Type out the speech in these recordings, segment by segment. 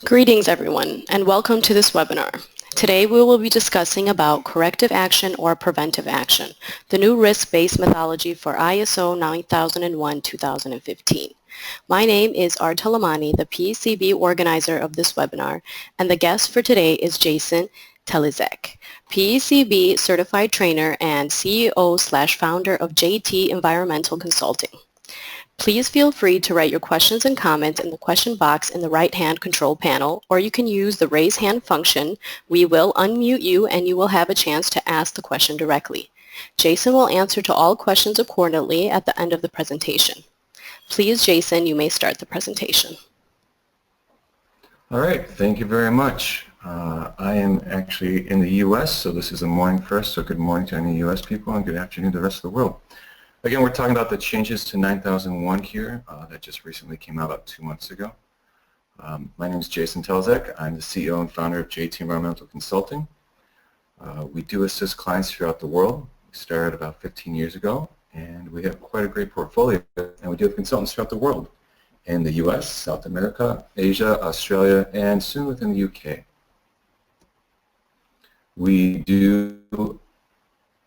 Greetings everyone and welcome to this webinar. Today we will be discussing about corrective action or preventive action, the new risk-based methodology for ISO 9001-2015. My name is Art Talamani, the PECB organizer of this webinar, and the guest for today is Jason Teliszczak, PECB certified trainer and CEO/founder of JT Environmental Consulting. Please feel free to write your questions and comments in the question box in the right-hand control panel, or you can use the raise hand function. We will unmute you and you will have a chance to ask the question directly. Jason will answer to all questions accordingly at the end of the presentation. Please, Jason, you may start the presentation. All right, thank you very much. I am actually in the U.S., so this is a morning for us, so good morning to any U.S. people and good afternoon to the rest of the world. Again, we're talking about the changes to 9001 here that just recently came out about 2 months ago. My name is Jason Teliszczak. I'm the CEO and founder of JT Environmental Consulting. We do assist clients throughout the world. We started about 15 years ago, and we have quite a great portfolio, and we do have consultants throughout the world in the U.S., South America, Asia, Australia, and soon within the U.K. We do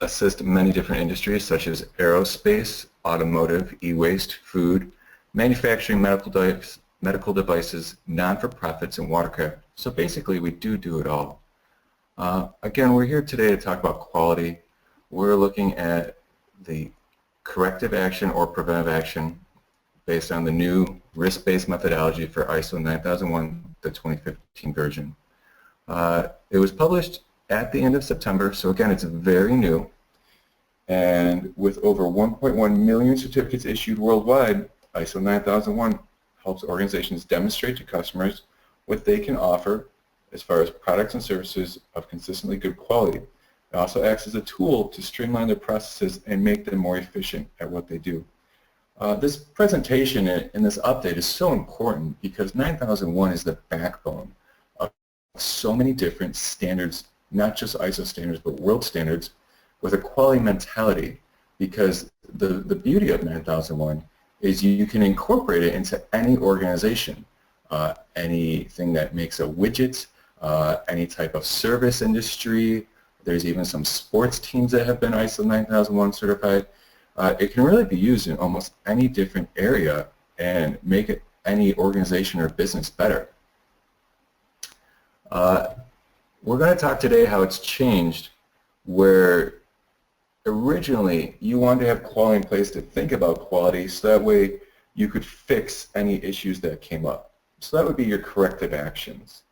assist many different industries such as aerospace, automotive, e-waste, food, manufacturing, medical devices, non-for-profits, and watercraft. So basically we do it all. Again, we're here today to talk about quality. We're looking at the corrective action or preventive action based on the new risk-based methodology for ISO 9001, the 2015 version. It was published at the end of September, so again, it's very new. And with over 1.1 million certificates issued worldwide, ISO 9001 helps organizations demonstrate to customers what they can offer as far as products and services of consistently good quality. It also acts as a tool to streamline their processes and make them more efficient at what they do. This presentation and this update is so important because 9001 is the backbone of so many different standards, not just ISO standards, but world standards, with a quality mentality, because the beauty of 9001 is you can incorporate it into any organization, anything that makes a widget, any type of service industry. There's even some sports teams that have been ISO 9001 certified. It can really be used in almost any different area and make it any organization or business better. We're going to talk today how it's changed, where originally you wanted to have quality in place to think about quality so that way you could fix any issues that came up. So that would be your corrective actions.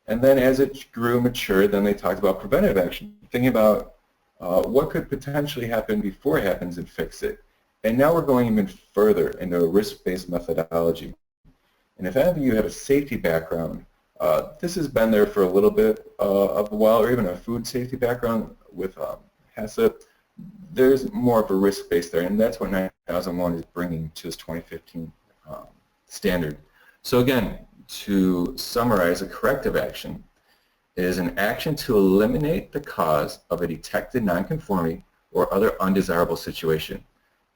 And then as it grew mature, then they talked about preventive action, thinking about what could potentially happen before it happens and fix it. And now we're going even further into a risk-based methodology. And if any of you have a safety background, this has been there for a little bit of a while, or even a food safety background with HACCP. There's more of a risk base there, and that's what 9001 is bringing to this 2015 standard. So again, to summarize, a corrective action is an action to eliminate the cause of a detected nonconformity or other undesirable situation.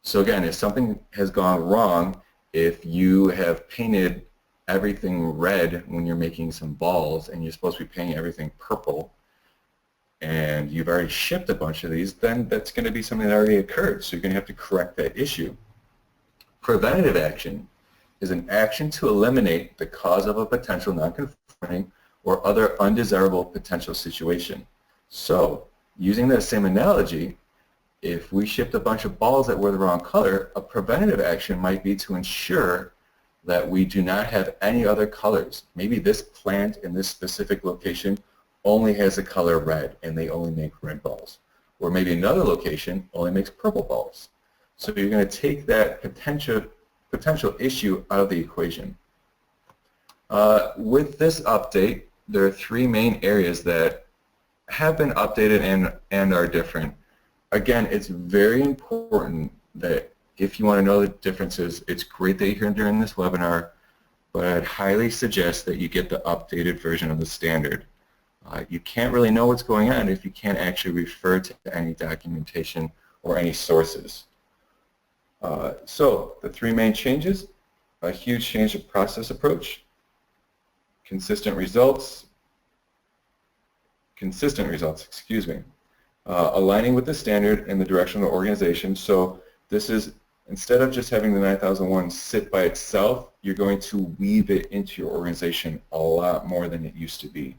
So again, if something has gone wrong, if you have painted everything red when you're making some balls and you're supposed to be painting everything purple, and you've already shipped a bunch of these, then that's going to be something that already occurred, so you're going to have to correct that issue. Preventative action is an action to eliminate the cause of a potential nonconforming or other undesirable potential situation. So, using that same analogy, if we shipped a bunch of balls that were the wrong color, a preventative action might be to ensure that we do not have any other colors. Maybe this plant in this specific location only has the color red and they only make red balls. Or maybe another location only makes purple balls. So you're going to take that potential issue out of the equation. With this update, there are 3 main areas that have been updated and are different. Again, it's very important that if you want to know the differences, it's great that you're here during this webinar, but I'd highly suggest that you get the updated version of the standard. You can't really know what's going on if you can't actually refer to any documentation or any sources. So the 3 main changes: a huge change of process approach, consistent results, excuse me, aligning with the standard and the direction of the organization. So this is, instead of just having the 9001 sit by itself, you're going to weave it into your organization a lot more than it used to be.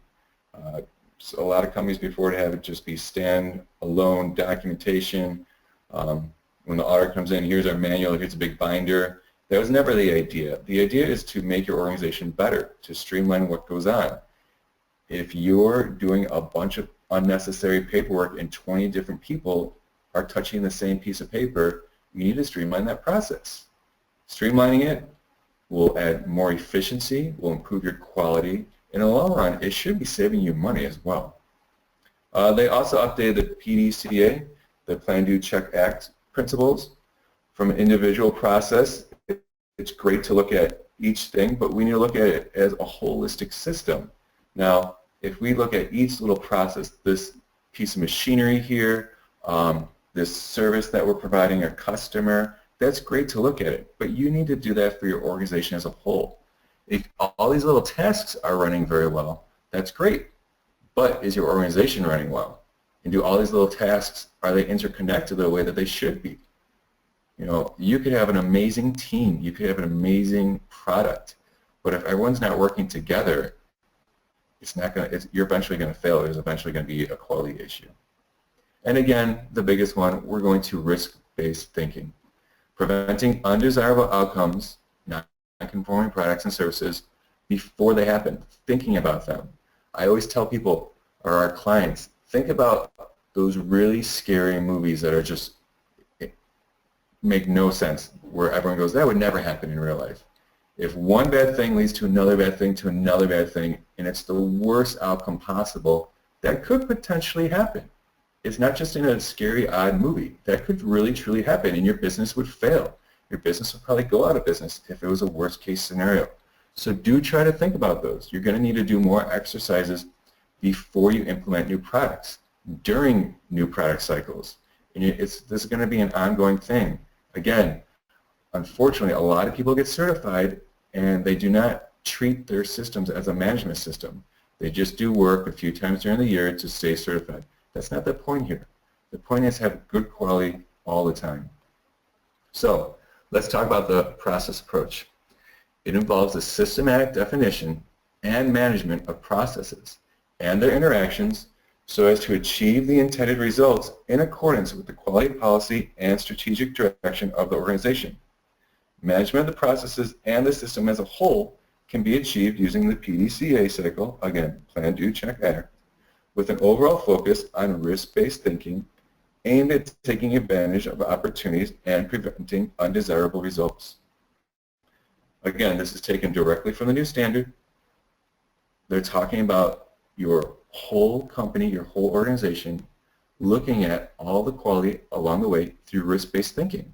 So a lot of companies before to have it just be stand-alone documentation. When the auditor comes in, here's our manual, here's a big binder. That was never the idea. The idea is to make your organization better, to streamline what goes on. If you're doing a bunch of unnecessary paperwork and 20 different people are touching the same piece of paper, you need to streamline that process. Streamlining it will add more efficiency, will improve your quality. In the long run, it should be saving you money as well. They also updated the PDCA, the Plan, Do, Check, Act principles. From an individual process, it's great to look at each thing, but we need to look at it as a holistic system. Now, if we look at each little process, this piece of machinery here, this service that we're providing our customer, that's great to look at it, but you need to do that for your organization as a whole. If all these little tasks are running very well, that's great, but is your organization running well? And do all these little tasks, are they interconnected the way that they should be? You know, you could have an amazing team, you could have an amazing product, but if everyone's not working together, it's not going to, you're eventually going to fail. There's eventually going to be a quality issue. And again, the biggest one, we're going to risk-based thinking. Preventing undesirable outcomes, non-conforming products and services before they happen, thinking about them. I always tell people, or our clients, think about those really scary movies that are just, make no sense, where everyone goes, that would never happen in real life. If one bad thing leads to another bad thing to another bad thing, and it's the worst outcome possible, that could potentially happen. It's not just in a scary, odd movie. That could really, truly happen, and your business would fail. Your business would probably go out of business if it was a worst-case scenario. So do try to think about those. You're going to need to do more exercises before you implement new products, during new product cycles. And this is going to be an ongoing thing. Again, unfortunately, a lot of people get certified and they do not treat their systems as a management system. They just do work a few times during the year to stay certified. That's not the point here. The point is have good quality all the time. So let's talk about the process approach. It involves a systematic definition and management of processes and their interactions so as to achieve the intended results in accordance with the quality policy and strategic direction of the organization. Management of the processes and the system as a whole can be achieved using the PDCA cycle, again, Plan, Do, Check, Act, with an overall focus on risk-based thinking aimed at taking advantage of opportunities and preventing undesirable results. Again, this is taken directly from the new standard. They're talking about your whole company, your whole organization, looking at all the quality along the way through risk-based thinking.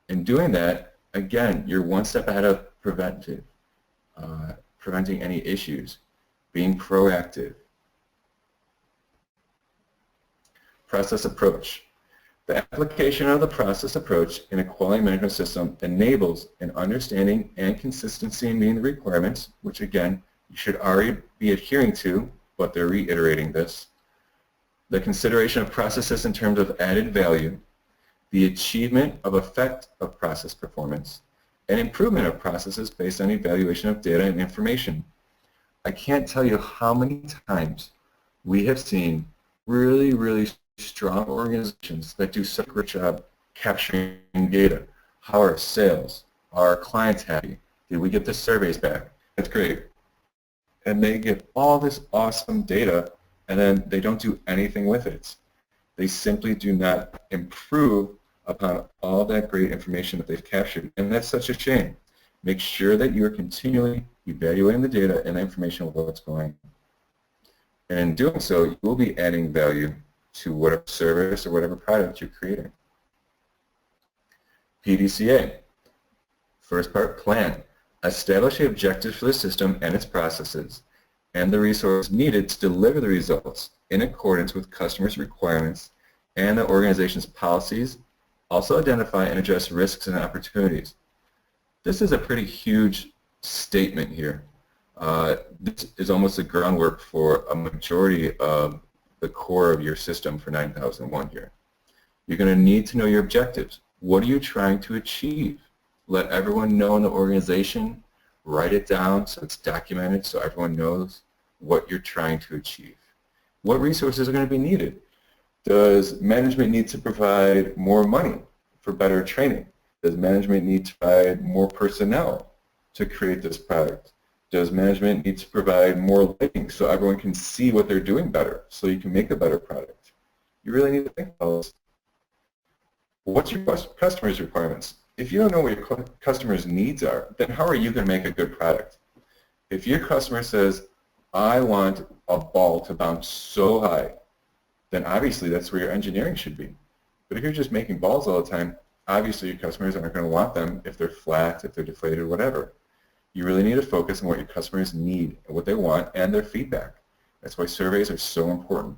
In doing that, again, you're one step ahead of preventive, preventing any issues, being proactive. Process approach. The application of the process approach in a quality management system enables an understanding and consistency in meeting the requirements, which again, you should already be adhering to, but they're reiterating this. The consideration of processes in terms of added value, the achievement of effect of process performance, and improvement of processes based on evaluation of data and information. I can't tell you how many times we have seen really, really strong organizations that do such a great job capturing data. How are sales? Are our clients happy? Did we get the surveys back? That's great. And they get all this awesome data and then they don't do anything with it. They simply do not improve upon all that great information that they've captured, and that's such a shame. Make sure that you are continually evaluating the data and the information of what's going on. And in doing so, you will be adding value to whatever service or whatever product you're creating. PDCA. First part, plan. Establish the objectives for the system and its processes and the resources needed to deliver the results in accordance with customers' requirements and the organization's policies. Also identify and address risks and opportunities. This is a pretty huge statement here. This is almost the groundwork for a majority of the core of your system for 9001 here. You're going to need to know your objectives. What are you trying to achieve? Let everyone know in the organization. Write it down so it's documented so everyone knows what you're trying to achieve. What resources are going to be needed? Does management need to provide more money for better training? Does management need to provide more personnel to create this product? Does management need to provide more lighting so everyone can see what they're doing better so you can make a better product? You really need to think about this. What's your customer's requirements? If you don't know what your customer's needs are, then how are you going to make a good product? If your customer says, I want a ball to bounce so high, then obviously that's where your engineering should be. But if you're just making balls all the time, obviously your customers aren't going to want them if they're flat, if they're deflated, whatever. You really need to focus on what your customers need and what they want and their feedback. That's why surveys are so important.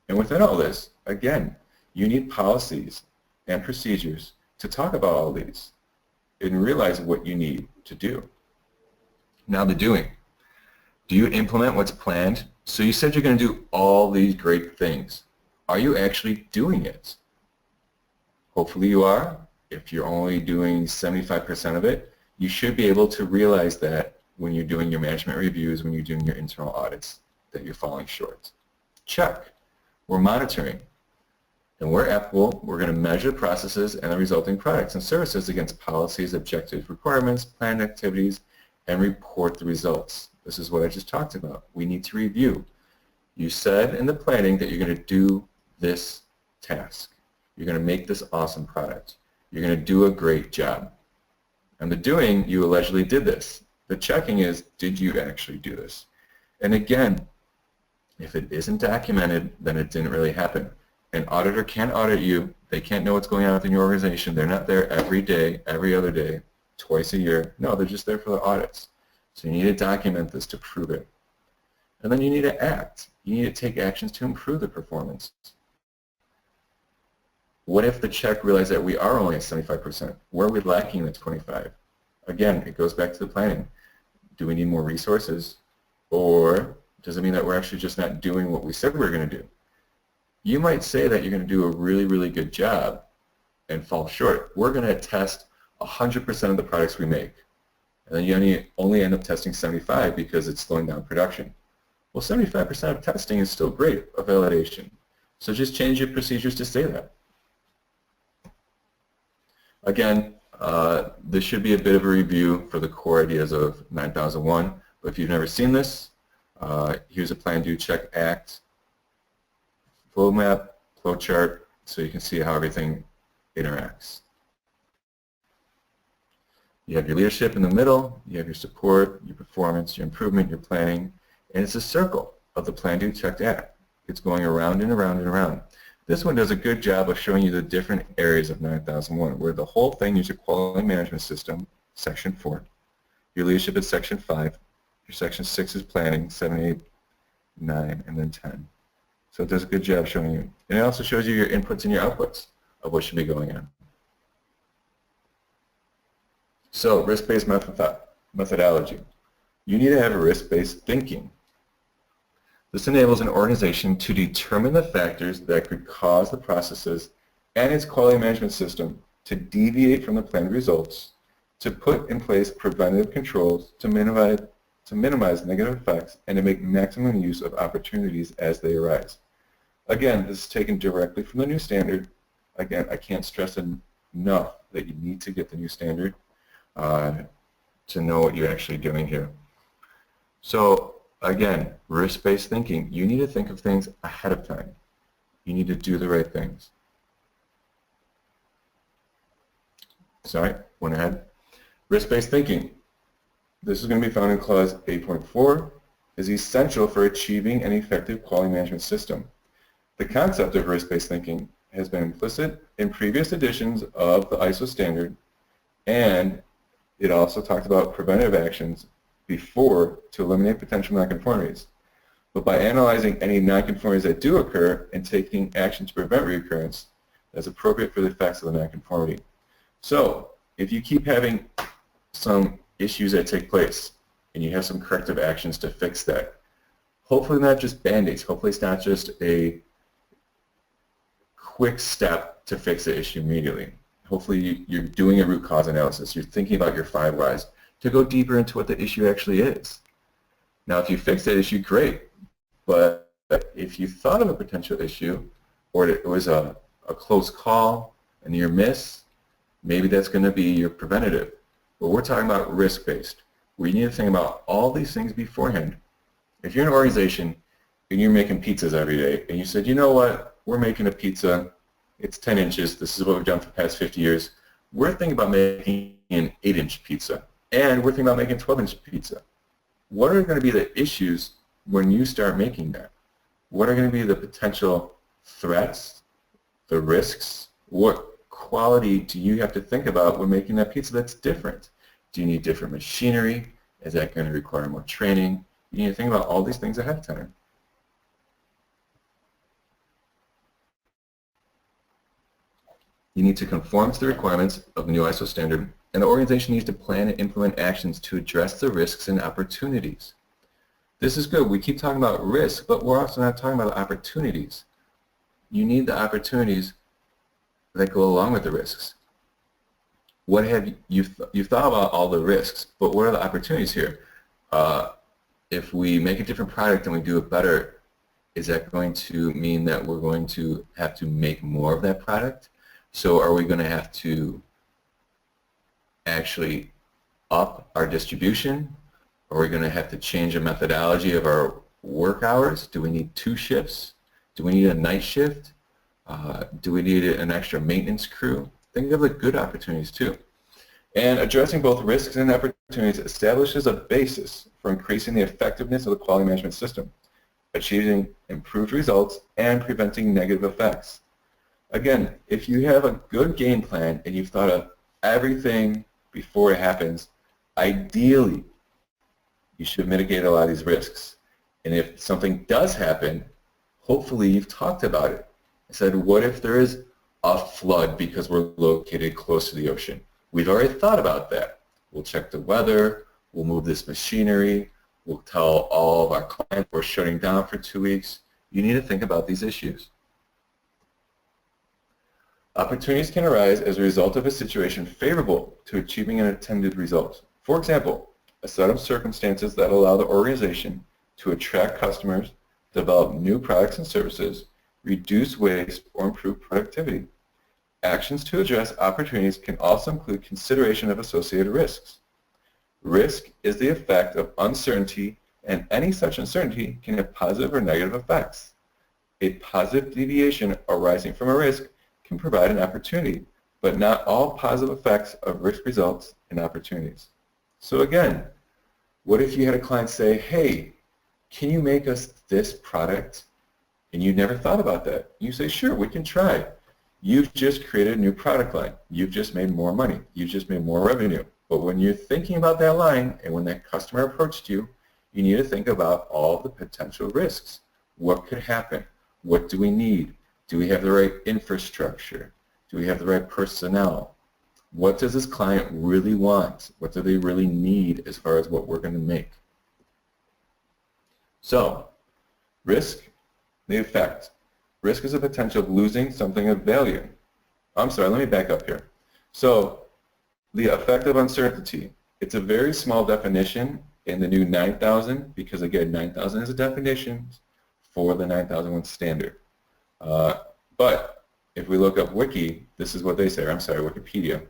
And within all this, again, you need policies and procedures to talk about all these and realize what you need to do. Now the doing. Do you implement what's planned? So you said you're going to do all these great things. Are you actually doing it? Hopefully you are. If you're only doing 75% of it, you should be able to realize that when you're doing your management reviews, when you're doing your internal audits, that you're falling short. Check. We're monitoring. And where applicable, we're going to measure processes and the resulting products and services against policies, objectives, requirements, planned activities, and report the results. This is what I just talked about. We need to review. You said in the planning that you're going to do this task. You're going to make this awesome product. You're going to do a great job. And the doing, you allegedly did this. The checking is, did you actually do this? And again, if it isn't documented, then it didn't really happen. An auditor can't audit you. They can't know what's going on within your organization. They're not there every day, every other day, twice a year. No, they're just there for the audits. So you need to document this to prove it. And then you need to act. You need to take actions to improve the performance. What if the check realized that we are only at 75%? Where are we lacking the 25? Again, it goes back to the planning. Do we need more resources? Or does it mean that we're actually just not doing what we said we were going to do? You might say that you're going to do a really, really good job and fall short. We're going to test 100% of the products we make. And then you only end up testing 75 because it's slowing down production. Well, 75% of testing is still great, a validation. So just change your procedures to say that. Again, this should be a bit of a review for the core ideas of 9001. But if you've never seen this, here's a plan, do, check, act, flow map, flow chart, so you can see how everything interacts. You have your leadership in the middle, you have your support, your performance, your improvement, your planning, and it's a circle of the plan, do, check, act. It's going around and around and around. This one does a good job of showing you the different areas of 9001, where the whole thing is your quality management system, section 4. Your leadership is section 5. Your section 6 is planning, 7, 8, 9, and then 10. So it does a good job showing you. And it also shows you your inputs and your outputs of what should be going on. So risk-based methodology. You need to have a risk-based thinking. This enables an organization to determine the factors that could cause the processes and its quality management system to deviate from the planned results, to put in place preventative controls to minimize negative effects, and to make maximum use of opportunities as they arise. Again, this is taken directly from the new standard. Again, I can't stress enough that you need to get the new standard to know what you're actually doing here. So again, risk-based thinking. You need to think of things ahead of time. You need to do the right things. Sorry, went ahead. Risk-based thinking. This is going to be found in clause 8.4, is essential for achieving an effective quality management system. The concept of risk-based thinking has been implicit in previous editions of the ISO standard, and it also talked about preventive actions before to eliminate potential nonconformities. But by analyzing any nonconformities that do occur and taking action to prevent reoccurrence, that's appropriate for the effects of the nonconformity. So if you keep having some issues that take place, and you have some corrective actions to fix that. Hopefully not just Band-Aids. Hopefully it's not just a quick step to fix the issue immediately. Hopefully you're doing a root cause analysis. You're thinking about your 5 whys to go deeper into what the issue actually is. Now, if you fix that issue, great. But if you thought of a potential issue, or it was a close call, a near miss, maybe that's going to be your preventative. But we're talking about risk-based. We need to think about all these things beforehand. If you're an organization and you're making pizzas every day, and you said, you know what, we're making a pizza, it's 10 inches, this is what we've done for the past 50 years, we're thinking about making an 8-inch pizza, and we're thinking about making a 12-inch pizza. What are going to be the issues when you start making that? What are going to be the potential threats, the risks? What quality do you have to think about when making that pizza that's different? Do you need different machinery? Is that going to require more training? You need to think about all these things ahead of time. You need to conform to the requirements of the new ISO standard, and the organization needs to plan and implement actions to address the risks and opportunities. This is good. We keep talking about risk, but we're also not talking about opportunities. You need the opportunities that go along with the risks. What have you've thought about all the risks, but what are the opportunities here? If we make a different product and we do it better, is that going to mean that we're going to have to make more of that product? So are we going to have to actually up our distribution? Are we going to have to change the methodology of our work hours? Do we need 2 shifts? Do we need a night shift? Do we need an extra maintenance crew? Think of the good opportunities too. And addressing both risks and opportunities establishes a basis for increasing the effectiveness of the quality management system, achieving improved results, and preventing negative effects. Again, if you have a good game plan and you've thought of everything before it happens, ideally you should mitigate a lot of these risks. And if something does happen, hopefully you've talked about it. I said, what if there is a flood because we're located close to the ocean? We've already thought about that. We'll check the weather, we'll move this machinery, we'll tell all of our clients we're shutting down for 2 weeks. You need to think about these issues. Opportunities can arise as a result of a situation favorable to achieving an intended result. For example, a set of circumstances that allow the organization to attract customers, develop new products and services, reduce waste, or improve productivity. Actions to address opportunities can also include consideration of associated risks. Risk is the effect of uncertainty, and any such uncertainty can have positive or negative effects. A positive deviation arising from a risk can provide an opportunity, but not all positive effects of risk results in opportunities. So again, what if you had a client say, hey, can you make us this product? And you never thought about that. You say, sure, we can try. You've just created a new product line. You've just made more money. You've just made more revenue. But when you're thinking about that line and when that customer approached you, you need to think about all the potential risks. What could happen? What do we need? Do we have the right infrastructure? Do we have the right personnel? What does this client really want? What do they really need as far as what we're going to make? So, risk, the effect. Risk is a potential of losing something of value. I'm sorry, let me back up here. So, the effect of uncertainty. It's a very small definition in the new 9000 because, again, 9000 is a definition for the 9001 standard. But if we look up Wiki, this is what they say, I'm sorry, Wikipedia.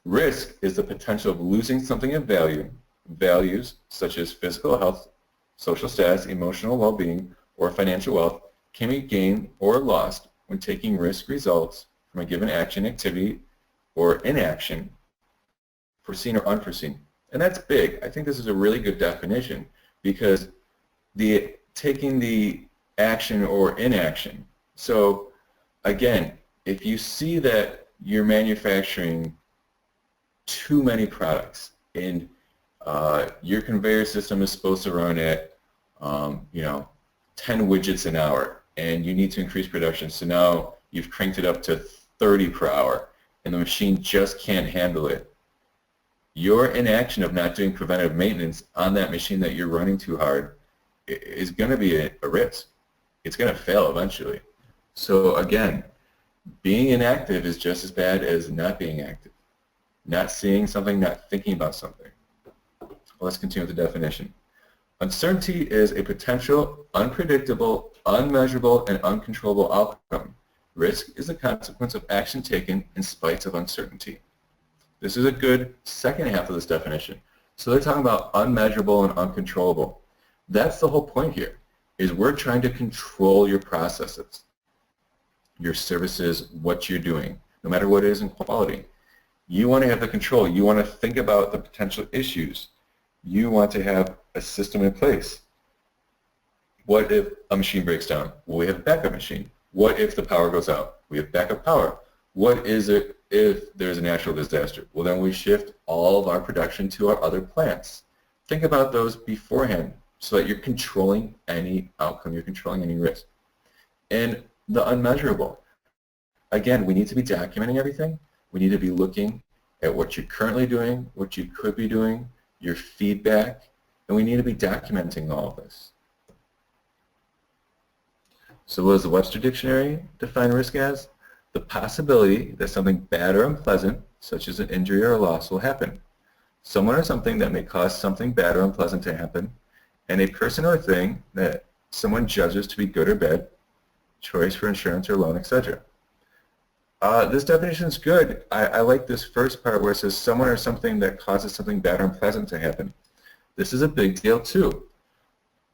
Risk is the potential of losing something of value. Values such as physical health, social status, emotional well-being, or financial wealth can be gained or lost when taking risk results from a given action, activity, or inaction, foreseen or unforeseen. And that's big. I think this is a really good definition because taking the action or inaction. So again, if you see that you're manufacturing too many products and your conveyor system is supposed to run at 10 widgets an hour and you need to increase production, so now you've cranked it up to 30 per hour and the machine just can't handle it. Your inaction of not doing preventive maintenance on that machine that you're running too hard is going to be a risk. It's going to fail eventually. So again, being inactive is just as bad as not being active. Not seeing something, not thinking about something. Let's continue with the definition. Uncertainty is a potential, unpredictable, unmeasurable, and uncontrollable outcome. Risk is a consequence of action taken in spite of uncertainty. This is a good second half of this definition. So they're talking about unmeasurable and uncontrollable. That's the whole point here, is we're trying to control your processes, your services, what you're doing, no matter what it is in quality. You want to have the control. You want to think about the potential issues. You want to have a system in place. What if a machine breaks down? Well, we have a backup machine. What if the power goes out? We have backup power. What is it if there's a natural disaster? Well, then we shift all of our production to our other plants. Think about those beforehand so that you're controlling any outcome, you're controlling any risk. And the unmeasurable. Again, we need to be documenting everything. We need to be looking at what you're currently doing, what you could be doing, your feedback, and we need to be documenting all of this. So what does the Webster Dictionary define risk as? The possibility that something bad or unpleasant, such as an injury or a loss, will happen. Someone or something that may cause something bad or unpleasant to happen, and a person or thing that someone judges to be good or bad, choice for insurance or loan, etc. This definition is good. I like this first part where it says someone or something that causes something bad or unpleasant to happen. This is a big deal too.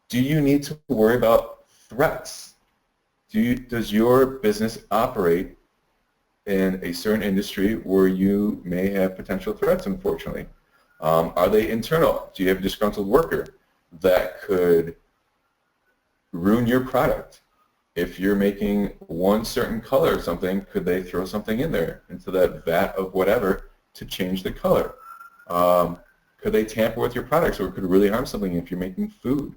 Do you need to worry about threats? Does your business operate in a certain industry where you may have potential threats, unfortunately? Are they internal? Do you have a disgruntled worker that could ruin your product? If you're making one certain color or something, could they throw something in there into that vat of whatever to change the color? Could they tamper with your products, or could really harm something if you're making food?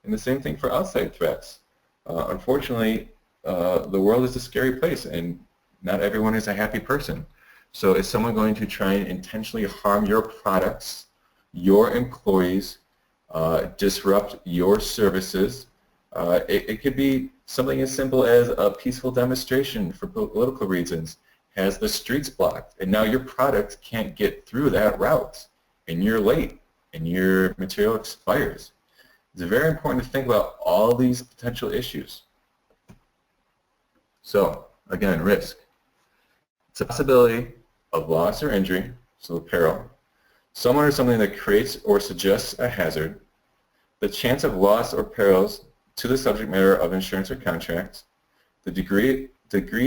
And the same thing for outside threats. Unfortunately, the world is a scary place, and not everyone is a happy person. So is someone going to try and intentionally harm your products, your employees, disrupt your services? It could be something as simple as a peaceful demonstration for political reasons has the streets blocked, and now your product can't get through that route, and you're late, and your material expires. It's very important to think about all these potential issues. So, again, risk. It's a possibility of loss or injury, so peril. Someone or something that creates or suggests a hazard. The chance of loss or perils to the subject matter of insurance or contracts, the degree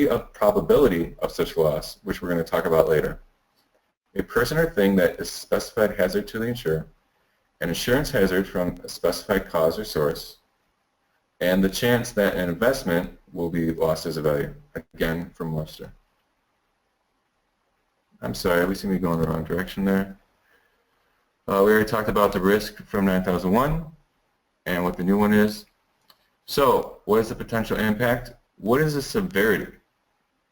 of probability of such loss, which we're going to talk about later, a person or thing that is specified hazard to the insurer, an insurance hazard from a specified cause or source, and the chance that an investment will be lost as a value, again from Webster. I'm sorry, we seem to be going the wrong direction there. We already talked about the risk from 9001 and what the new one is. So, what is the potential impact? What is the severity?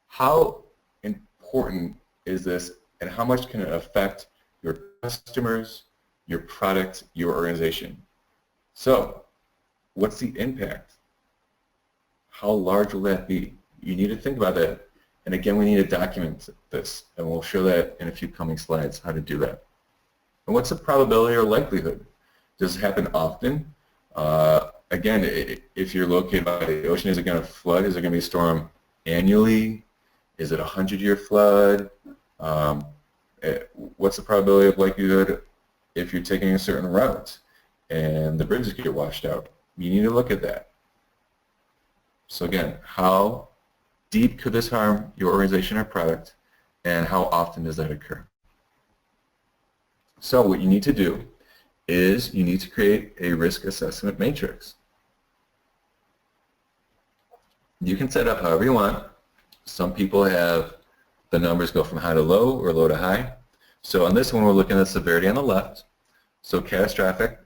How important is this, and how much can it affect your customers, your product, your organization? So, what's the impact? How large will that be? You need to think about that. And again, we need to document this, and we'll show that in a few coming slides, how to do that. And what's the probability or likelihood? Does it happen often? Again, if you're located by the ocean, is it going to flood? Is it going to be a storm annually? Is it a 100-year flood? What's the probability of likelihood if you're taking a certain route and the bridges get washed out? You need to look at that. So again, how deep could this harm your organization or product, and how often does that occur? So what you need to do is you need to create a risk assessment matrix. You can set up however you want. Some people have the numbers go from high to low or low to high. So on this one, we're looking at severity on the left. So catastrophic,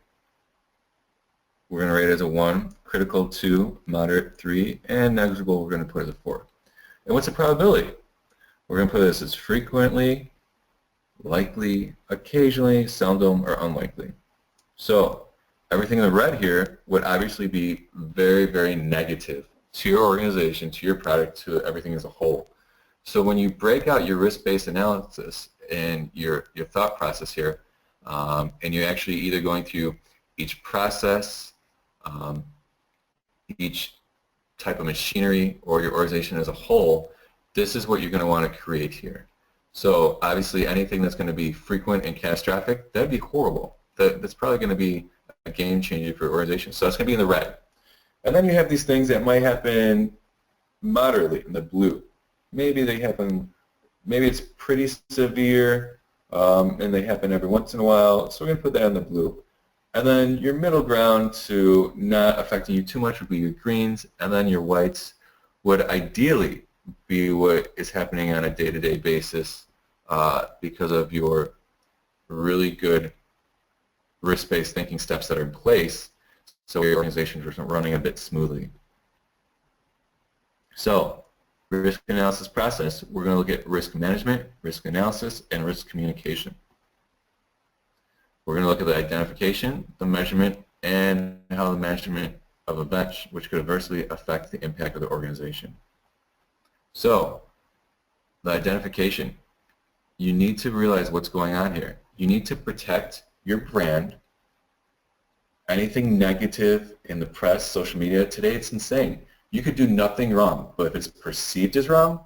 we're going to rate it as a 1, critical 2, moderate 3, and negligible we're going to put as a 4. And what's the probability? We're going to put this as frequently, likely, occasionally, seldom, or unlikely. So everything in the red here would obviously be very, very negative to your organization, to your product, to everything as a whole. So when you break out your risk-based analysis and your thought process here, and you're actually either going through each process, each type of machinery, or your organization as a whole, this is what you're going to want to create here. So obviously anything that's going to be frequent and catastrophic, that'd be horrible. That's probably going to be a game changer for your organization. So that's going to be in the red. And then you have these things that might happen moderately in the blue. Maybe they happen, maybe it's pretty severe, and they happen every once in a while. So we're going to put that in the blue. And then your middle ground to not affecting you too much would be your greens, and then your whites would ideally be what is happening on a day-to-day basis because of your really good risk-based thinking steps that are in place so your organization is running a bit smoothly. So, risk analysis process, we're going to look at risk management, risk analysis, and risk communication. We're going to look at the identification, the measurement, and how the management of events which could adversely affect the impact of the organization. So, the identification, you need to realize what's going on here. You need to protect your brand. Anything negative in the press, social media, today it's insane. You could do nothing wrong, but if it's perceived as wrong,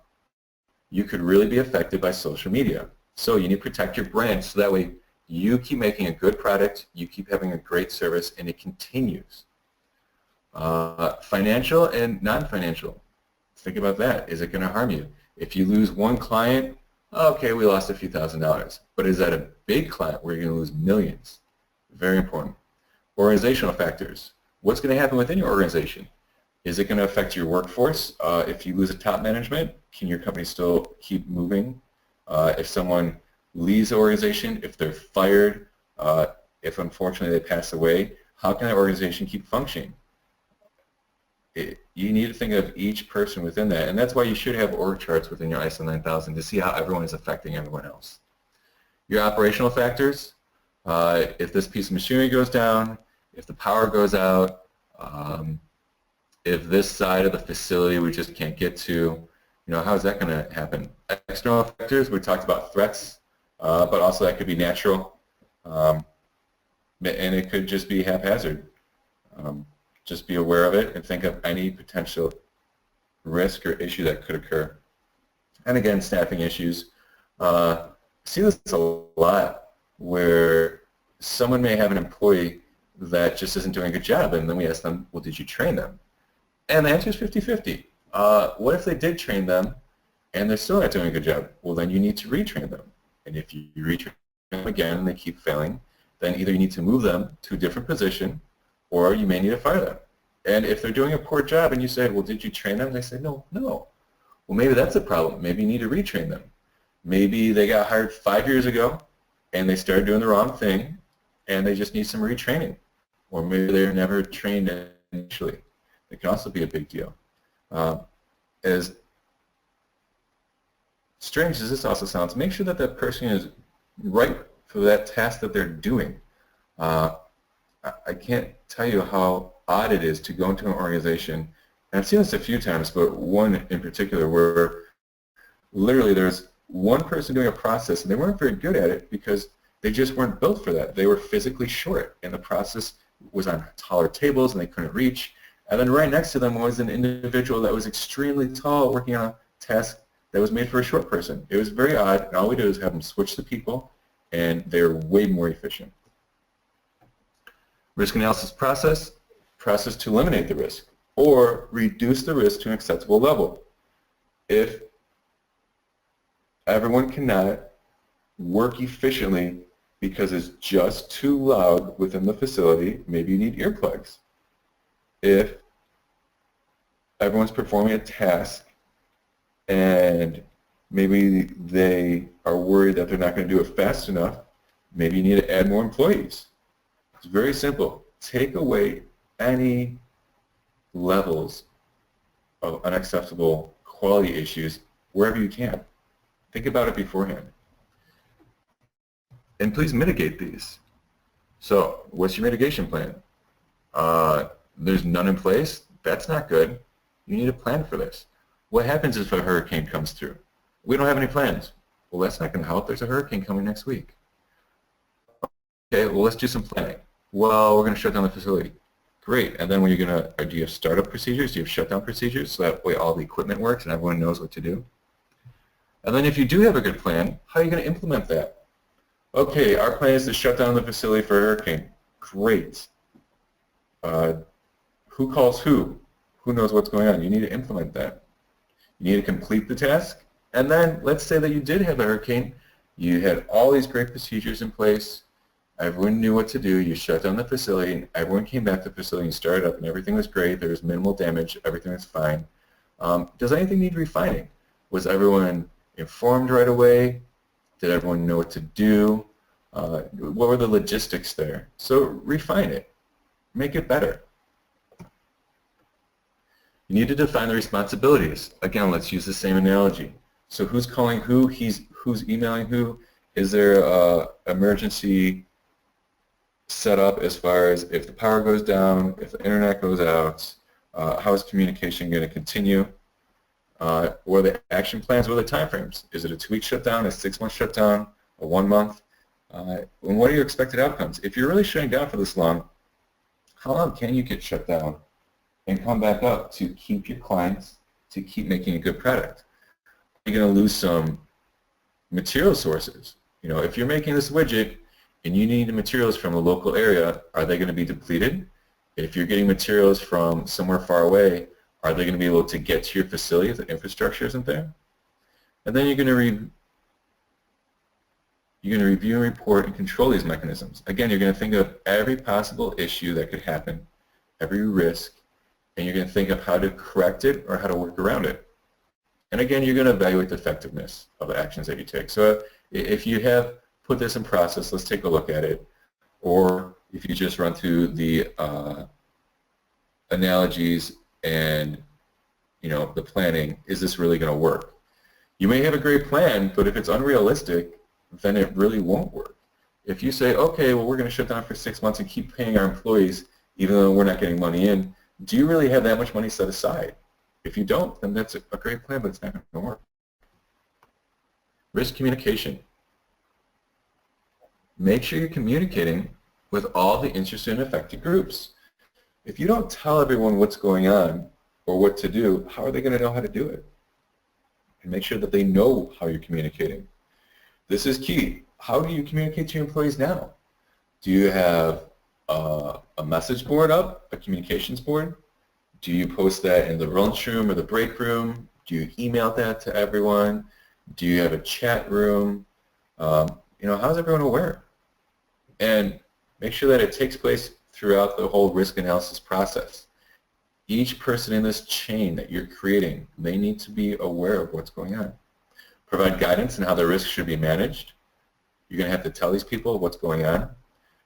you could really be affected by social media. So you need to protect your brand so that way you keep making a good product, you keep having a great service, and it continues. Financial and non-financial. Think about that. Is it going to harm you? If you lose one client, okay, we lost a few $1,000s. But is that a big client where you're going to lose millions? Very important. Organizational factors. What's going to happen within your organization? Is it going to affect your workforce? If you lose a top management, can your company still keep moving? If someone leaves the organization, if they're fired, if unfortunately they pass away, how can that organization keep functioning? You need to think of each person within that, and that's why you should have org charts within your ISO 9000 to see how everyone is affecting everyone else. Your operational factors, if this piece of machinery goes down, if the power goes out, if this side of the facility we just can't get to, how is that going to happen? External factors, we talked about threats, but also that could be natural, and it could just be haphazard. Just be aware of it and think of any potential risk or issue that could occur. And again, staffing issues. See this a lot where someone may have an employee that just isn't doing a good job, and then we ask them, well, did you train them? And the answer is 50-50. What if they did train them and they're still not doing a good job? Well, then you need to retrain them. And if you retrain them again and they keep failing, then either you need to move them to a different position or you may need to fire them. And if they're doing a poor job and you say, well, did you train them? They say, no. Well, maybe that's a problem. Maybe you need to retrain them. Maybe they got hired 5 years ago and they started doing the wrong thing and they just need some retraining. Or maybe they were never trained initially. It can also be a big deal. As strange as this also sounds, make sure that that person is right for that task that they're doing. I can't tell you how odd it is to go into an organization, and I've seen this a few times, but one in particular where literally there's one person doing a process and they weren't very good at it because they just weren't built for that. They were physically short and the process was on taller tables and they couldn't reach. And then right next to them was an individual that was extremely tall working on a task that was made for a short person. It was very odd, and all we did was have them switch the people, and they're way more efficient. Risk analysis process to eliminate the risk or reduce the risk to an acceptable level. If everyone cannot work efficiently because it's just too loud within the facility, maybe you need earplugs. If everyone's performing a task and maybe they are worried that they're not going to do it fast enough, maybe you need to add more employees. It's very simple. Take away any levels of unacceptable quality issues wherever you can. Think about it beforehand. and please mitigate these. So what's your mitigation plan? There's none in place? That's not good. You need a plan for this. What happens if a hurricane comes through? We don't have any plans. Well, that's not going to help. There's a hurricane coming next week. Okay, well, let's do some planning. Well, we're going to shut down the facility. Great. And then when you're going to, do you have startup procedures? Do you have shutdown procedures? So that way all the equipment works and everyone knows what to do. And then if you do have a good plan, how are you going to implement that? Okay, our plan is to shut down the facility for a hurricane. Great. Who calls who? Who knows what's going on? You need to implement that. You need to complete the task. And then let's say that you did have a hurricane. You had all these great procedures in place. Everyone knew what to do. You shut down the facility, and everyone came back to the facility and started up, and everything was great. There was minimal damage. Everything was fine. Does anything need refining? Was everyone informed right away? Did everyone know what to do? What were the logistics there? So refine it. Make it better. You need to define the responsibilities. Again, let's use the same analogy. So who's calling who? Who's emailing who? Is there an emergency set up as far as if the power goes down, if the internet goes out, how is communication going to continue? What are the action plans? What are the timeframes? Is it a 2-week shutdown, a 6-month shutdown, a 1 month? And what are your expected outcomes? If you're really shutting down for this long, how long can you get shut down and come back up to keep your clients, to keep making a good product? You're going to lose some material sources. You know, if you're making this widget and you need the materials from a local area, are they going to be depleted? If you're getting materials from somewhere far away, are they going to be able to get to your facility if the infrastructure isn't there? And then you're going to review and report and control these mechanisms. Again, you're going to think of every possible issue that could happen, every risk, and you're going to think of how to correct it or how to work around it. And again, you're going to evaluate the effectiveness of the actions that you take. So if you have put this in process, let's take a look at it. Or if you just run through the analogies and the planning, is this really going to work? You may have a great plan, but if it's unrealistic, then it really won't work. If you say, okay, well, we're going to shut down for 6 months and keep paying our employees even though we're not getting money in, do you really have that much money set aside? If you don't, then that's a great plan, but it's not going to work. Risk communication. Make sure you're communicating with all the interested and affected groups. If you don't tell everyone what's going on or what to do, how are they going to know how to do it? And make sure that they know how you're communicating. This is key. How do you communicate to your employees now? Do you have a message board up, a communications board? Do you post that in the lunchroom or the break room? Do you email that to everyone? Do you have a chat room? How's everyone aware? And make sure that it takes place throughout the whole risk analysis process. Each person in this chain that you're creating, they need to be aware of what's going on. Provide guidance on how the risk should be managed. You're going to have to tell these people what's going on.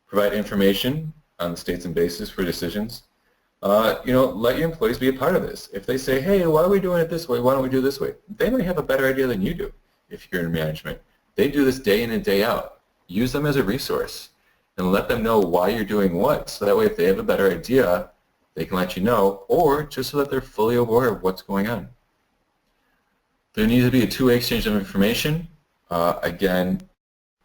Provide information on the states and basis for decisions. Let your employees be a part of this. If they say, hey, why are we doing it this way? Why don't we do it this way? They may have a better idea than you do if you're in management. They do this day in and day out. Use them as a resource and let them know why you're doing what. So that way if they have a better idea, they can let you know, or just so that they're fully aware of what's going on. There needs to be a two-way exchange of information. Again,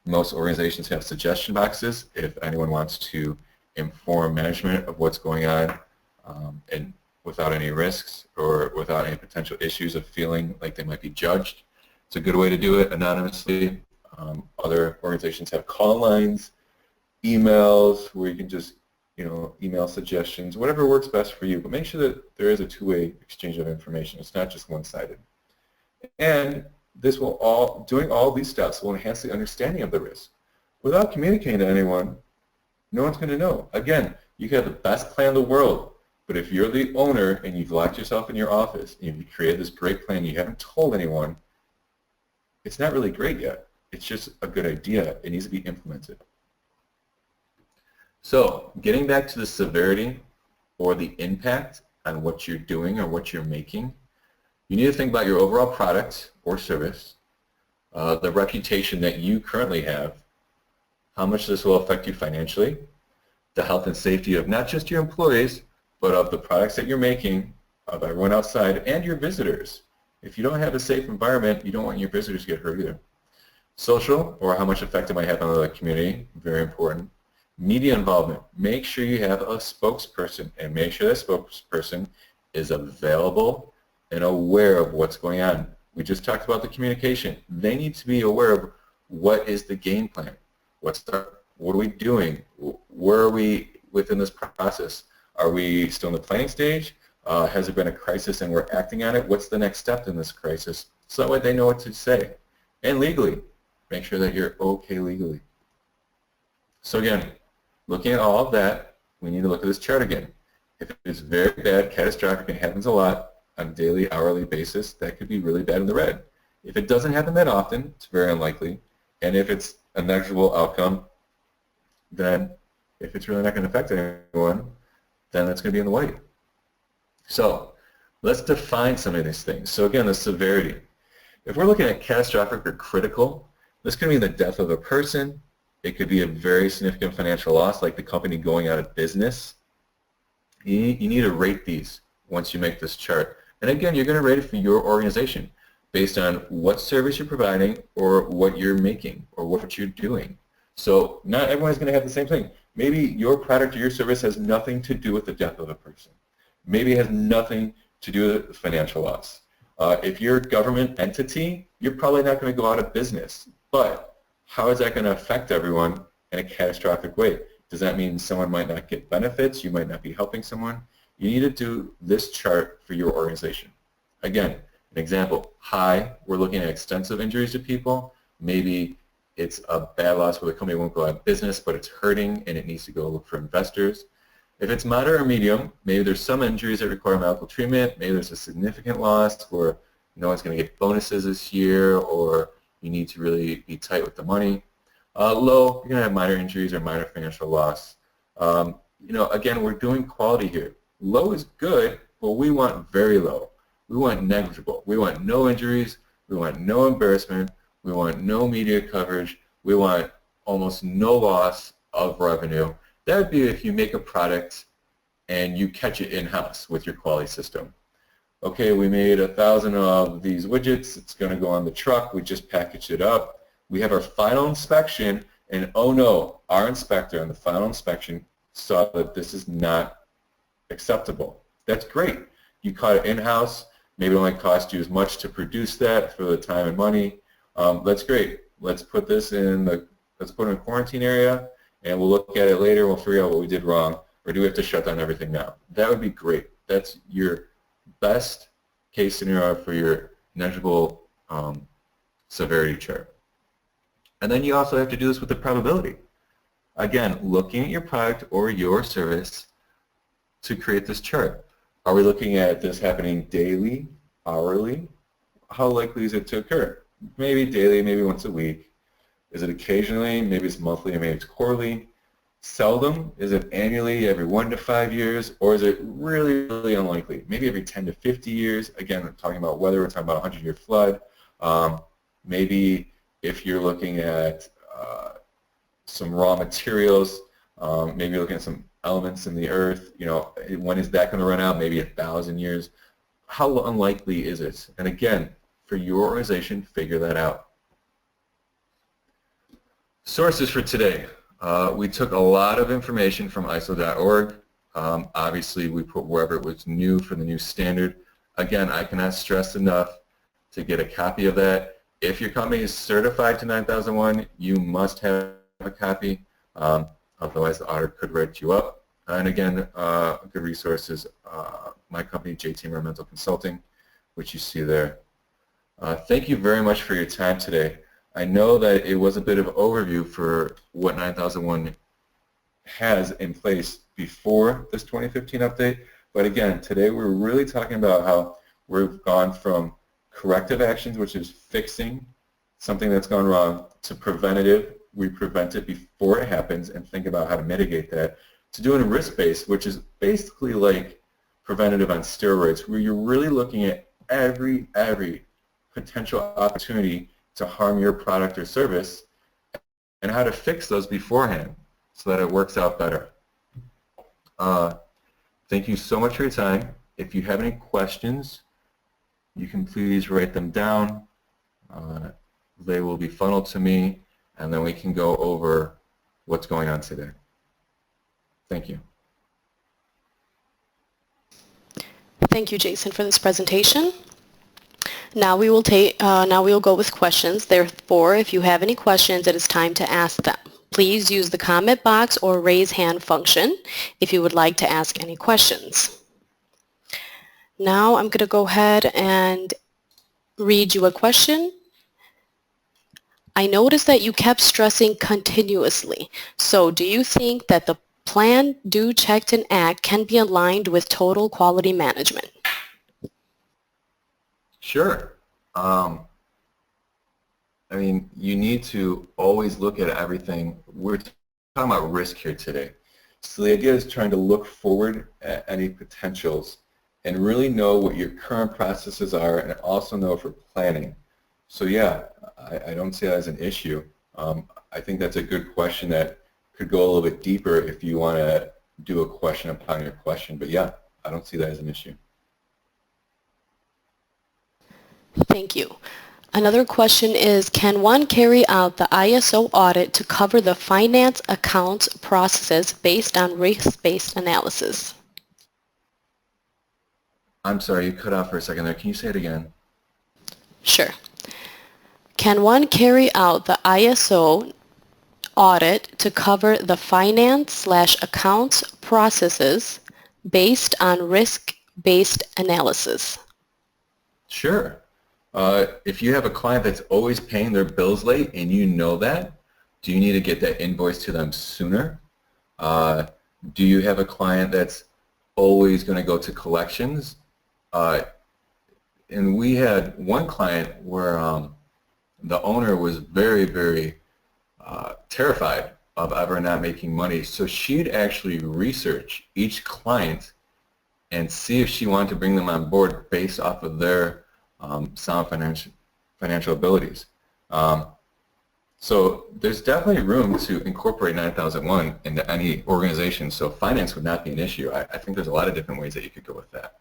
most organizations have suggestion boxes if anyone wants to inform management of what's going on and without any risks or without any potential issues of feeling like they might be judged. It's a good way to do it anonymously. Other organizations have call lines, emails where you can just email suggestions, whatever works best for you, but make sure that there is a two-way exchange of information. It's not just one-sided. And this will doing all these steps will enhance the understanding of the risk. Without communicating to anyone, no one's going to know. Again, you can have the best plan in the world, but if you're the owner and you've locked yourself in your office and you've created this great plan you haven't told anyone, it's not really great yet. It's just a good idea. It needs to be implemented. So getting back to the severity or the impact on what you're doing or what you're making, you need to think about your overall product or service, the reputation that you currently have, how much this will affect you financially, the health and safety of not just your employees, but of the products that you're making, of everyone outside, and your visitors. If you don't have a safe environment, you don't want your visitors to get hurt either. Social, or how much effect it might have on the community, very important. Media involvement. Make sure you have a spokesperson, and make sure that spokesperson is available and aware of what's going on. We just talked about the communication. They need to be aware of what is the game plan. What are we doing? Where are we within this process? Are we still in the planning stage? Has there been a crisis and we're acting on it? What's the next step in this crisis? So that way they know what to say. And legally, make sure that you're okay legally. So again, looking at all of that, we need to look at this chart again. If it's very bad, catastrophic, and happens a lot on a daily, hourly basis, that could be really bad in the red. If it doesn't happen that often, it's very unlikely. And if it's a negligible outcome, then if it's really not going to affect anyone, then that's going to be in the white. So let's define some of these things. So again, the severity. If we're looking at catastrophic or critical, this could mean the death of a person. It could be a very significant financial loss, like the company going out of business. You need to rate these once you make this chart. And again, you're going to rate it for your organization based on what service you're providing or what you're making or what you're doing. So not everyone's going to have the same thing. Maybe your product or your service has nothing to do with the death of a person. Maybe it has nothing to do with financial loss. If you're a government entity, you're probably not going to go out of business. But how is that going to affect everyone in a catastrophic way? Does that mean someone might not get benefits? You might not be helping someone? You need to do this chart for your organization. Again, an example, high, we're looking at extensive injuries to people. Maybe it's a bad loss where the company won't go out of business, but it's hurting and it needs to go look for investors. If it's moderate or medium, maybe there's some injuries that require medical treatment. Maybe there's a significant loss where no one's going to get bonuses this year, or you need to really be tight with the money. Low, you're going to have minor injuries or minor financial loss. Again, we're doing quality here. Low is good, but we want very low. We want negligible. We want no injuries. We want no embarrassment. We want no media coverage. We want almost no loss of revenue. That would be if you make a product and you catch it in-house with your quality system. Okay, we made 1,000 of these widgets. It's going to go on the truck. We just packaged it up. We have our final inspection, and oh no, our inspector on the final inspection saw that this is not acceptable. That's great. You caught it in-house. Maybe it only cost you as much to produce that for the time and money. That's great. Let's put this in let's put it in a quarantine area, and we'll look at it later. We'll figure out what we did wrong, or do we have to shut down everything now? That would be great. That's your best case scenario for your negligible severity chart. And then you also have to do this with the probability. Again, looking at your product or your service to create this chart. Are we looking at this happening daily, hourly? How likely is it to occur? Maybe daily, maybe once a week. Is it occasionally? Maybe it's monthly, or maybe it's quarterly. Seldom? Is it annually, every 1 to 5 years? Or is it really, really unlikely? Maybe every 10 to 50 years. Again, we're talking about weather, we're talking about a 100-year flood. Maybe if you're looking at some raw materials, maybe you're looking at some elements in the earth, when is that going to run out? Maybe 1,000 years. How unlikely is it? And again, for your organization, figure that out. Sources for today. We took a lot of information from ISO.org. Obviously, we put wherever it was new for the new standard. Again, I cannot stress enough to get a copy of that. If your company is certified to 9001, you must have a copy. Otherwise, the auditor could write you up. And again, a good resource is my company, JT Environmental Consulting, which you see there. Thank you very much for your time today. I know that it was a bit of an overview for what 9001 has in place before this 2015 update, but again, today we're really talking about how we've gone from corrective actions, which is fixing something that's gone wrong, to preventative, we prevent it before it happens and think about how to mitigate that, to doing risk-based, which is basically like preventative on steroids, where you're really looking at every potential opportunity to harm your product or service and how to fix those beforehand so that it works out better. Thank you so much for your time. If you have any questions, you can please write them down. They will be funneled to me, and then we can go over what's going on today. Thank you. Thank you, Jason, for this presentation. Now we will go with questions. Therefore, if you have any questions, it is time to ask them. Please use the comment box or raise hand function if you would like to ask any questions. Now I'm going to go ahead and read you a question. I noticed that you kept stressing continuously. So do you think that the plan, do, check, and act can be aligned with total quality management? Sure. I mean, you need to always look at everything. We're talking about risk here today. So the idea is trying to look forward at any potentials and really know what your current processes are and also know for planning. So yeah, I don't see that as an issue. I think that's a good question that could go a little bit deeper if you want to do a question upon your question. But yeah, I don't see that as an issue. Thank you. Another question is, can one carry out the ISO audit to cover the finance accounts processes based on risk-based analysis? I'm sorry, you cut off for a second there. Can you say it again? Sure. Can one carry out the ISO audit to cover the finance/accounts processes based on risk-based analysis? Sure. If you have a client that's always paying their bills late and you know that, do you need to get that invoice to them sooner? Do you have a client that's always going to go to collections? And we had one client where the owner was very, very terrified of ever not making money. So she'd actually research each client and see if she wanted to bring them on board based off of their sound financial abilities. So there's definitely room to incorporate 9001 into any organization, so finance would not be an issue. I think there's a lot of different ways that you could go with that.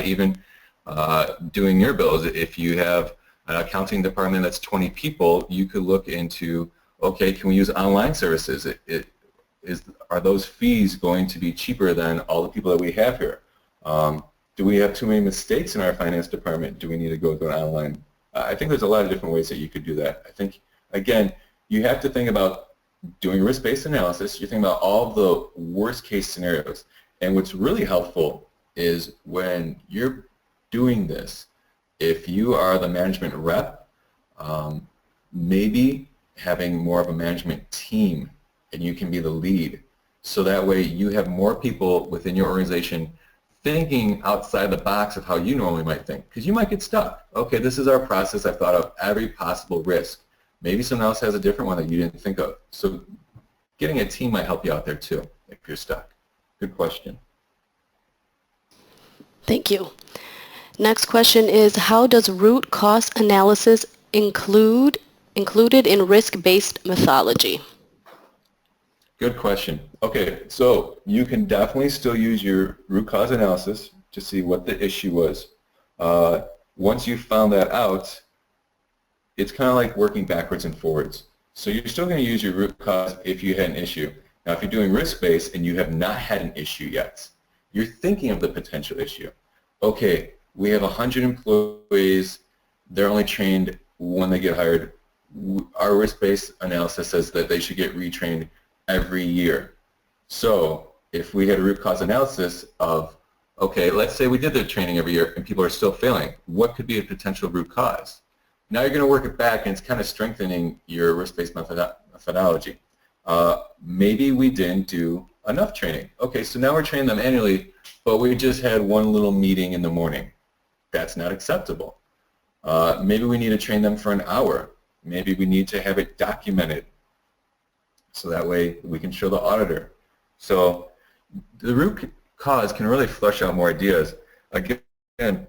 Even doing your bills, if you have an accounting department that's 20 people, you could look into, okay, can we use online services? Are those fees going to be cheaper than all the people that we have here? Do we have too many mistakes in our finance department? Do we need to go to an online? I think there's a lot of different ways that you could do that. I think, again, you have to think about doing risk-based analysis. You think about all the worst-case scenarios. And what's really helpful is when you're doing this, if you are the management rep, maybe having more of a management team and you can be the lead. So that way you have more people within your organization thinking outside the box of how you normally might think, because you might get stuck. Okay, this is our process. I've thought of every possible risk. Maybe someone else has a different one that you didn't think of. So getting a team might help you out there too if you're stuck. Good question. Thank you. Next question is, how does root cause analysis included in risk-based methodology? Good question. Okay, so you can definitely still use your root cause analysis to see what the issue was. Once you've found that out, it's kind of like working backwards and forwards. So you're still going to use your root cause if you had an issue. Now, if you're doing risk-based and you have not had an issue yet, you're thinking of the potential issue. Okay, we have 100 employees. They're only trained when they get hired. Our risk-based analysis says that they should get retrained every year. So if we had a root cause analysis of, okay, let's say we did the training every year and people are still failing, what could be a potential root cause? Now you're going to work it back and it's kind of strengthening your risk-based methodology. Maybe we didn't do enough training. Okay, so now we're training them annually, but we just had one little meeting in the morning. That's not acceptable. Maybe we need to train them for an hour. Maybe we need to have it documented so that way we can show the auditor. So the root cause can really flush out more ideas. Again,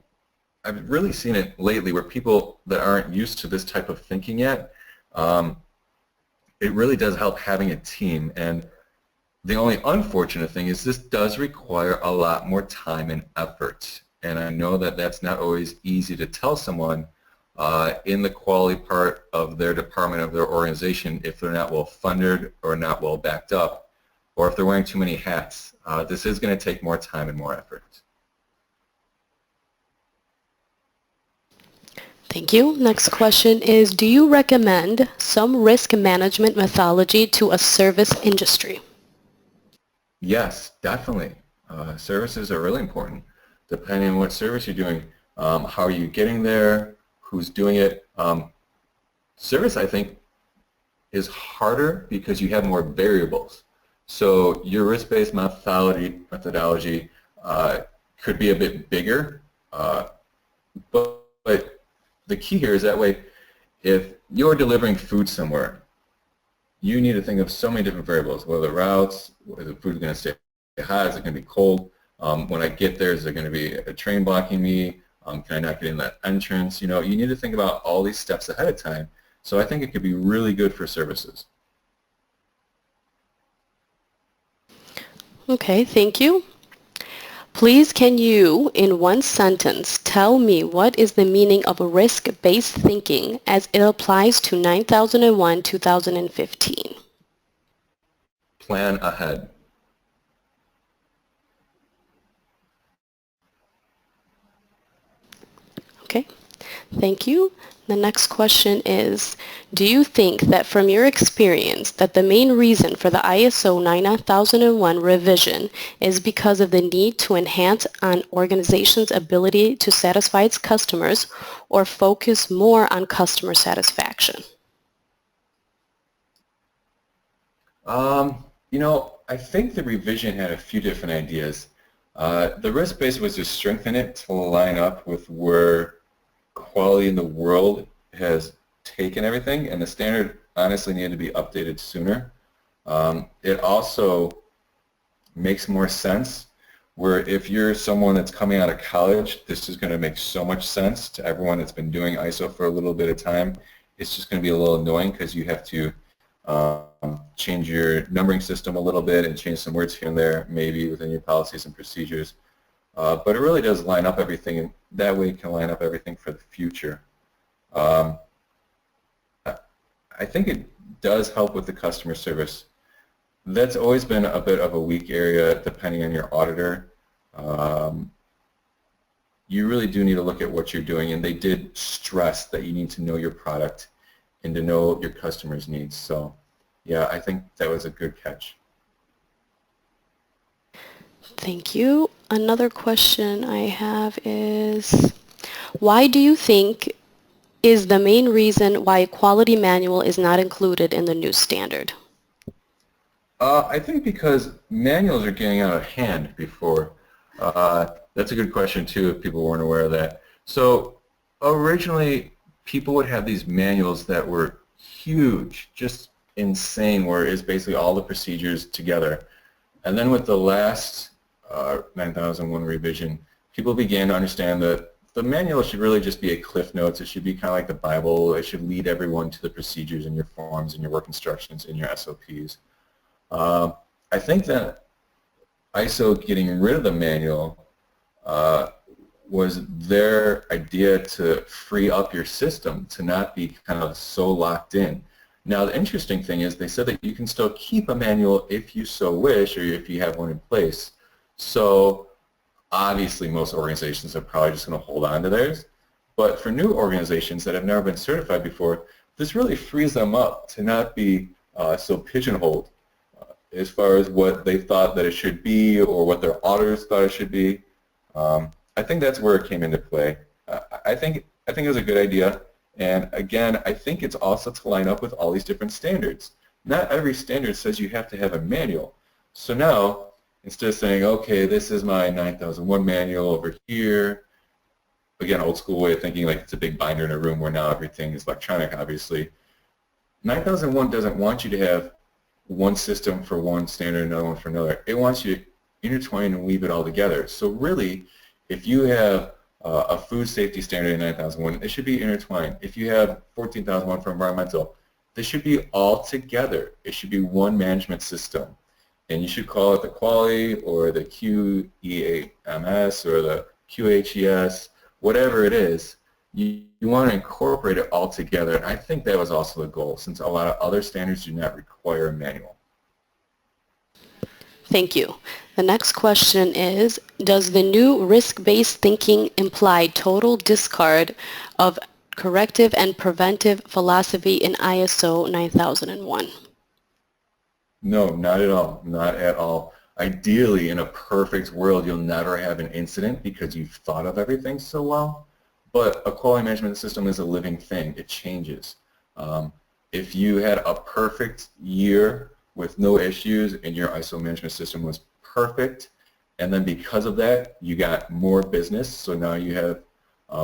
I've really seen it lately where people that aren't used to this type of thinking yet, it really does help having a team. And the only unfortunate thing is this does require a lot more time and effort. And I know that that's not always easy to tell someone in the quality part of their department, of their organization, if they're not well funded or not well backed up, or if they're wearing too many hats. This is going to take more time and more effort. Thank you. Next question is, do you recommend some risk management methodology to a service industry? Yes, definitely. Services are really important. Depending on what service you're doing, how are you getting there, who's doing it. Service, I think, is harder because you have more variables. So your risk-based methodology could be a bit bigger, but the key here is that way, if you're delivering food somewhere, you need to think of so many different variables, whether routes, whether the food is going to stay hot, is it going to be cold, when I get there, is there going to be a train blocking me, can I not get in that entrance? You know, you need to think about all these steps ahead of time. So I think it could be really good for services. Okay, thank you. Please can you, in one sentence, tell me what is the meaning of risk-based thinking as it applies to 9001-2015? Plan ahead. Okay, thank you. The next question is, do you think that from your experience that the main reason for the ISO 9001 revision is because of the need to enhance an organization's ability to satisfy its customers or focus more on customer satisfaction? You know, I think the revision had a few different ideas. The risk-based was to strengthen it to line up with where quality in the world has taken everything, and the standard honestly needed to be updated sooner. It also makes more sense where if you're someone that's coming out of college, this is going to make so much sense to everyone that's been doing ISO for a little bit of time. It's just going to be a little annoying because you have to change your numbering system a little bit and change some words here and there, maybe within your policies and procedures. But it really does line up everything, and that way it can line up everything for the future. I think it does help with the customer service. That's always been a bit of a weak area depending on your auditor. You really do need to look at what you're doing, and they did stress that you need to know your product and to know your customers' needs. So yeah, I think that was a good catch. Thank you. Another question I have is, why do you think is the main reason why a quality manual is not included in the new standard? I think because manuals are getting out of hand before. That's a good question too if people weren't aware of that. So originally people would have these manuals that were huge, just insane, where it's basically all the procedures together. And then with the last 9001 revision, people began to understand that the manual should really just be a cliff notes. It should be kind of like the Bible. It should lead everyone to the procedures in your forms and your work instructions and your SOPs. I think that ISO getting rid of the manual was their idea to free up your system to not be kind of so locked in. Now the interesting thing is they said that you can still keep a manual if you so wish or if you have one in place. So obviously most organizations are probably just going to hold on to theirs, but for new organizations that have never been certified before, this really frees them up to not be so pigeonholed as far as what they thought that it should be or what their auditors thought it should be. I think that's where it came into play. I think it was a good idea, and again, I think it's also to line up with all these different standards. Not every standard says you have to have a manual. So now, instead of saying, okay, this is my 9001 manual over here, again, old school way of thinking, like it's a big binder in a room where now everything is electronic, obviously. 9001 doesn't want you to have one system for one standard, another one for another. It wants you to intertwine and weave it all together. So really, if you have a food safety standard in 9001, it should be intertwined. If you have 14001 for environmental, They should be all together. It should be one management system. And you should call it the quality or the QEAMS or the QHES, whatever it is. You want to incorporate it all together. And I think that was also the goal, since a lot of other standards do not require a manual. Thank you. The next question is, does the new risk-based thinking imply total discard of corrective and preventive philosophy in ISO 9001? No, not at all. Not at all. Ideally, in a perfect world, you'll never have an incident because you've thought of everything so well. But a quality management system is a living thing. It changes. If you had a perfect year with no issues and your ISO management system was perfect, and then because of that, you got more business, so now you have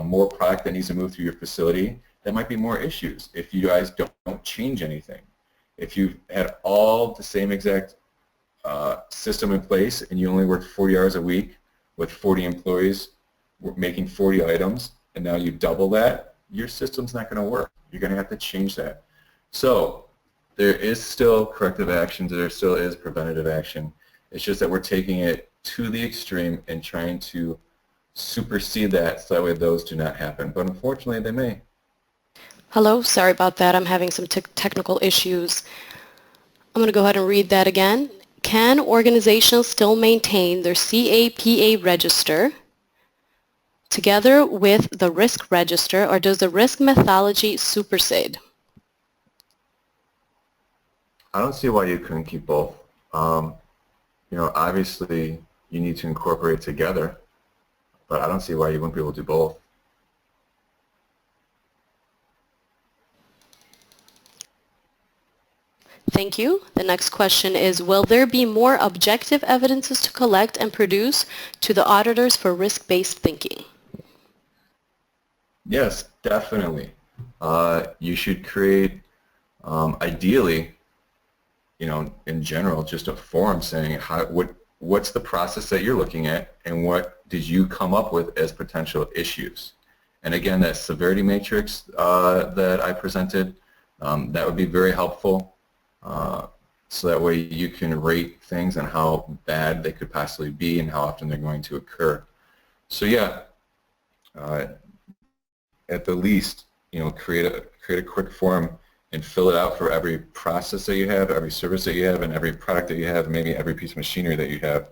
more product that needs to move through your facility, there might be more issues if you guys don't change anything. If you had all the same exact system in place and you only worked 40 hours a week with 40 employees making 40 items, and now you double that, your system's not going to work. You're going to have to change that. So there is still corrective actions, there still is preventative action. It's just that we're taking it to the extreme and trying to supersede that so that way those do not happen. But unfortunately, they may. Hello, sorry about that. I'm having some technical issues. I'm going to go ahead and read that again. Can organizations still maintain their CAPA register together with the risk register, or does the risk methodology supersede? I don't see why you couldn't keep both. You know, obviously you need to incorporate together, but I don't see why you wouldn't be able to do both. Thank you. The next question is, will there be more objective evidences to collect and produce to the auditors for risk-based thinking? Yes, definitely. You should create, ideally, you know, in general, just a form saying what's the process that you're looking at and what did you come up with as potential issues. And again, that severity matrix that I presented, that would be very helpful. So that way you can rate things and how bad they could possibly be and how often they're going to occur. So yeah, at the least, you know, create a quick form and fill it out for every process that you have, every service that you have, and every product that you have, and maybe every piece of machinery that you have,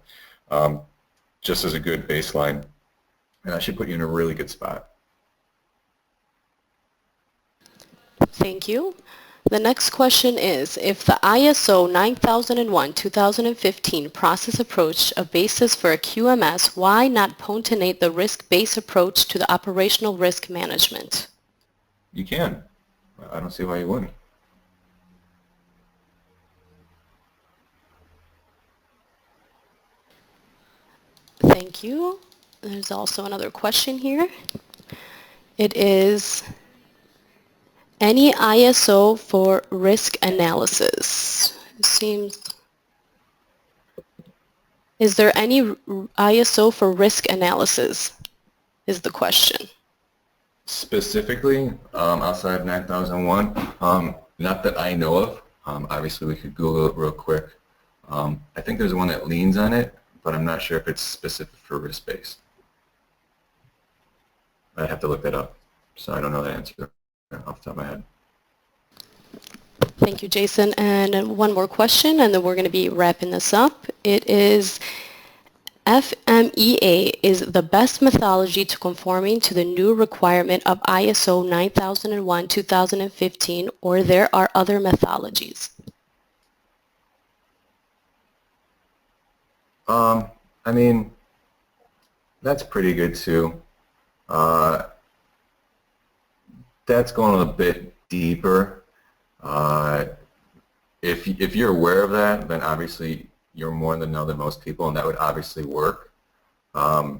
just as a good baseline. And that should put you in a really good spot. Thank you. The next question is, if the ISO 9001-2015 process approach a basis for a QMS, why not pontinate the risk-based approach to the operational risk management? You can. I don't see why you wouldn't. Thank you. There's also another question here. It is, any ISO for risk analysis? It seems, is there any ISO for risk analysis is the question. Specifically, outside of 9001, not that I know of. Obviously, we could Google it real quick. I think there's one that leans on it, but I'm not sure if it's specific for risk-based. I'd have to look that up, so I don't know the answer off the top of my head. Thank you, Jason. And one more question, and then we're going to be wrapping this up. It is, FMEA is the best methodology to conforming to the new requirement of ISO 9001-2015, or there are other methodologies? I mean, that's pretty good too. That's going a bit deeper. If you're aware of that, then obviously you're more in the know than most people, and that would obviously work. I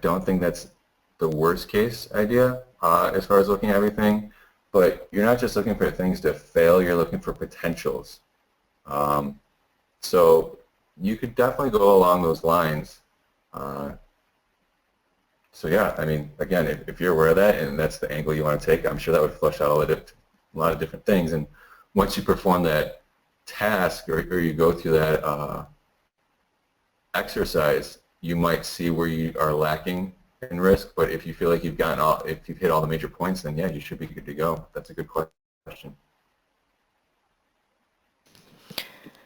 don't think that's the worst case idea as far as looking at everything, but you're not just looking for things to fail, you're looking for potentials. So you could definitely go along those lines. So yeah, I mean, again, if you're aware of that and that's the angle you want to take, I'm sure that would flush out a lot of different things. And once you perform that task or you go through that exercise, you might see where you are lacking in risk. But if you feel like if you've hit all the major points, then yeah, you should be good to go. That's a good question.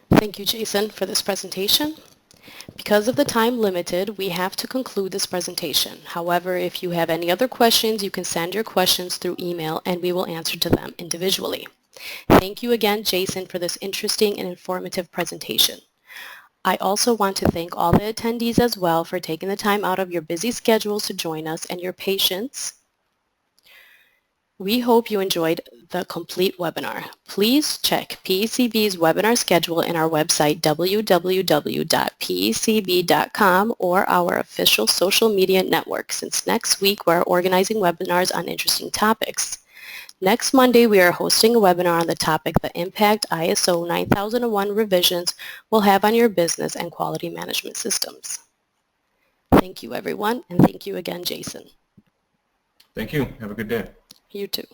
Thank you, Jason, for this presentation. Because of the time limited, we have to conclude this presentation. However, if you have any other questions, you can send your questions through email and we will answer to them individually. Thank you again, Jason, for this interesting and informative presentation. I also want to thank all the attendees as well for taking the time out of your busy schedules to join us and your patience. We hope you enjoyed the complete webinar. Please check PECB's webinar schedule in our website www.pecb.com or our official social media network, since next week we're organizing webinars on interesting topics. Next Monday we are hosting a webinar on the topic the impact ISO 9001 revisions will have on your business and quality management systems. Thank you everyone, and thank you again, Jason. Thank you. Have a good day. You too.